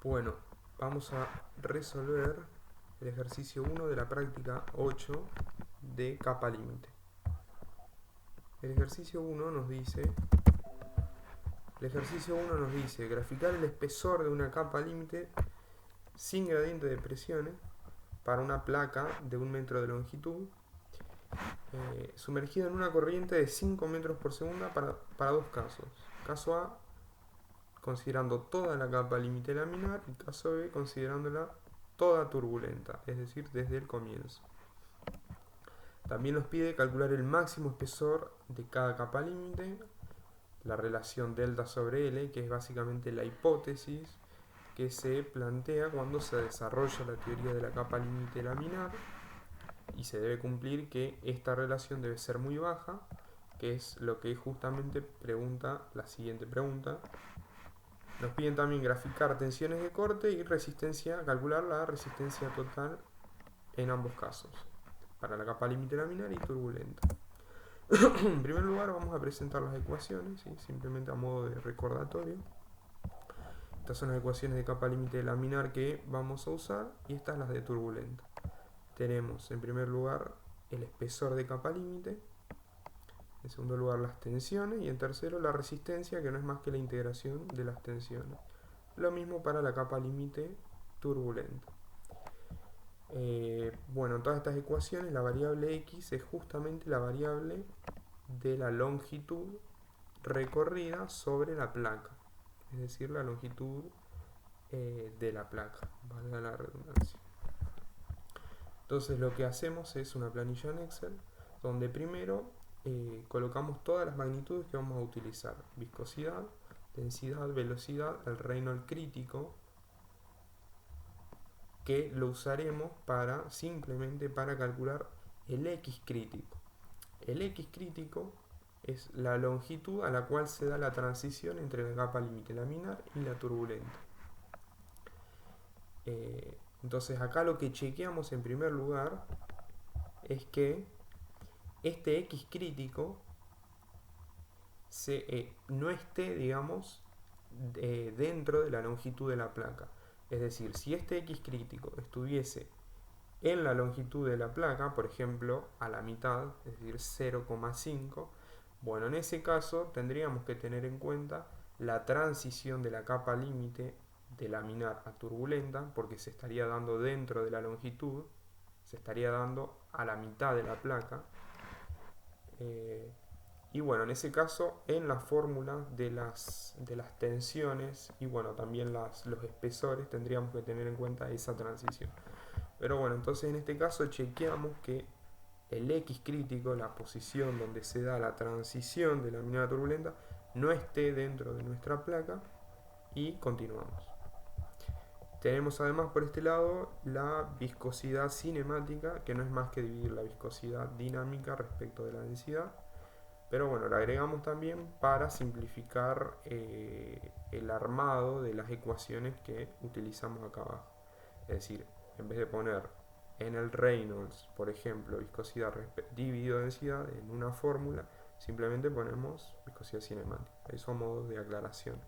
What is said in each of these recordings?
Bueno, vamos a resolver el ejercicio 1 de la práctica 8 de capa límite. El ejercicio 1 nos dice graficar el espesor de una capa límite sin gradiente de presiones para una placa de 1 metro de longitud sumergida en una corriente de 5 metros por segundo para dos casos. Caso A, considerando toda la capa límite laminar, y caso B, considerándola toda turbulenta, es decir, desde el comienzo. También nos pide calcular el máximo espesor de cada capa límite, la relación delta sobre L, que es básicamente la hipótesis que se plantea cuando se desarrolla la teoría de la capa límite laminar, y se debe cumplir que esta relación debe ser muy baja, que es lo que justamente pregunta la siguiente pregunta. Nos piden también graficar tensiones de corte y resistencia, calcular la resistencia total en ambos casos, para la capa límite laminar y turbulenta. En primer lugar vamos a presentar las ecuaciones, ¿sí? Simplemente a modo de recordatorio. Estas son las ecuaciones de capa límite laminar que vamos a usar, y estas las de turbulenta. Tenemos en primer lugar el espesor de capa límite, en segundo lugar las tensiones, y en tercero la resistencia, que no es más que la integración de las tensiones. Lo mismo para la capa límite turbulenta. Bueno, en todas estas ecuaciones la variable x es justamente la variable de la longitud recorrida sobre la placa, es decir, la longitud de la placa, valga la redundancia. Entonces lo que hacemos es una planilla en Excel donde primero colocamos todas las magnitudes que vamos a utilizar: viscosidad, densidad, velocidad, el Reynolds crítico, que lo usaremos simplemente para calcular el X crítico. El X crítico es la longitud a la cual se da la transición entre la capa límite laminar y la turbulenta. Entonces acá lo que chequeamos en primer lugar es que este X crítico no esté, digamos, dentro de la longitud de la placa. Es decir, si este X crítico estuviese en la longitud de la placa, por ejemplo, a la mitad, es decir, 0,5, bueno, en ese caso tendríamos que tener en cuenta la transición de la capa límite de laminar a turbulenta, porque se estaría dando dentro de la longitud, se estaría dando a la mitad de la placa. Y bueno, en ese caso, en la fórmula de las tensiones y bueno, también los espesores, tendríamos que tener en cuenta esa transición. Pero bueno, entonces en este caso chequeamos que el X crítico, la posición donde se da la transición de laminar a turbulenta, no esté dentro de nuestra placa, y continuamos. Tenemos además por este lado la viscosidad cinemática, que no es más que dividir la viscosidad dinámica respecto de la densidad. Pero bueno, lo agregamos también para simplificar el armado de las ecuaciones que utilizamos acá abajo. Es decir, en vez de poner en el Reynolds, por ejemplo, viscosidad dividido densidad en una fórmula, simplemente ponemos viscosidad cinemática. Eso a modo de aclaración.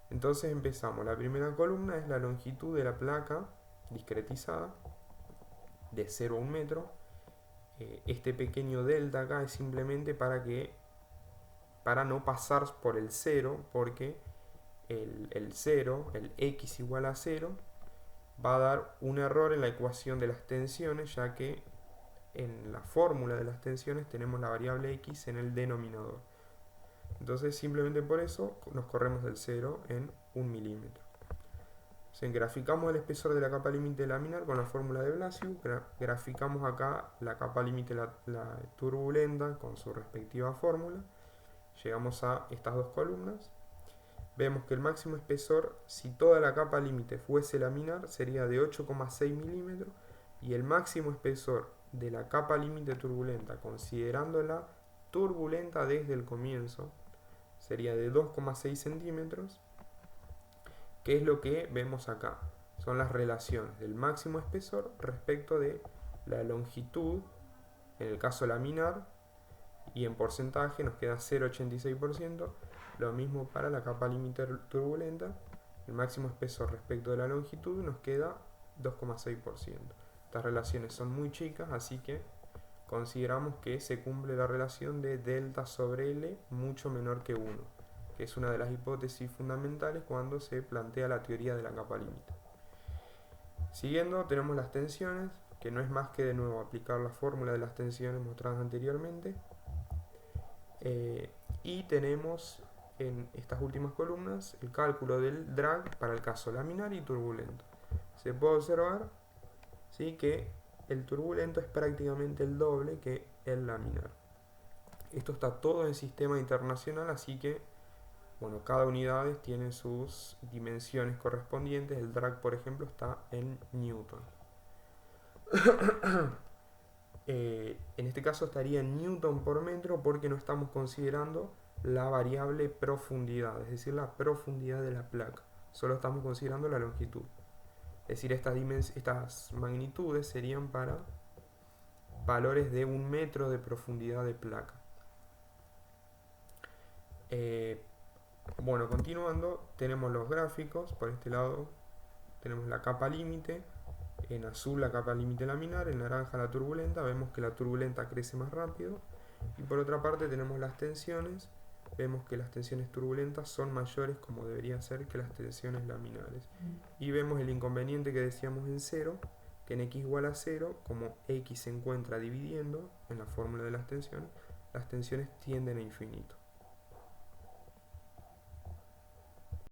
Entonces empezamos. La primera columna es la longitud de la placa discretizada de 0 a 1 metro. Este pequeño delta acá es simplemente para no pasar por el 0, porque el 0, el x igual a 0, va a dar un error en la ecuación de las tensiones, ya que en la fórmula de las tensiones tenemos la variable x en el denominador. Entonces simplemente por eso nos corremos del 0 en 1 milímetro. Graficamos el espesor de la capa límite laminar con la fórmula de Blasius. Graficamos acá la capa límite la turbulenta con su respectiva fórmula. Llegamos a estas dos columnas. Vemos que el máximo espesor, si toda la capa límite fuese laminar, sería de 8,6 milímetros, y el máximo espesor de la capa límite turbulenta, considerándola turbulenta desde el comienzo, sería de 2,6 centímetros. ¿Qué es lo que vemos acá? Son las relaciones del máximo espesor respecto de la longitud, en el caso laminar, y en porcentaje nos queda 0,86%. Lo mismo para la capa límite turbulenta, el máximo espesor respecto de la longitud, nos queda 2,6%. Estas relaciones son muy chicas, así que consideramos que se cumple la relación de delta sobre L mucho menor que 1, que es una de las hipótesis fundamentales cuando se plantea la teoría de la capa límite. Siguiendo, tenemos las tensiones, que no es más que de nuevo aplicar la fórmula de las tensiones mostradas anteriormente. Y tenemos en estas últimas columnas el cálculo del drag para el caso laminar y turbulento. Se puede observar, ¿sí?, que el turbulento es prácticamente el doble que el laminar. Esto está todo en sistema internacional, así que bueno, cada unidad tiene sus dimensiones correspondientes. El drag, por ejemplo, está en Newton. En este caso estaría en Newton por metro porque no estamos considerando la variable profundidad, es decir, la profundidad de la placa. Solo estamos considerando la longitud. Es decir, estas magnitudes serían para valores de 1 metro de profundidad de placa. Bueno, continuando, tenemos los gráficos. Por este lado tenemos la capa límite. En azul la capa límite laminar, en naranja la turbulenta. Vemos que la turbulenta crece más rápido. Y por otra parte tenemos las tensiones. Vemos que las tensiones turbulentas son mayores, como deberían ser, que las tensiones laminares. Y vemos el inconveniente que decíamos en 0, que en x igual a 0, como x se encuentra dividiendo en la fórmula de las tensiones tienden a infinito.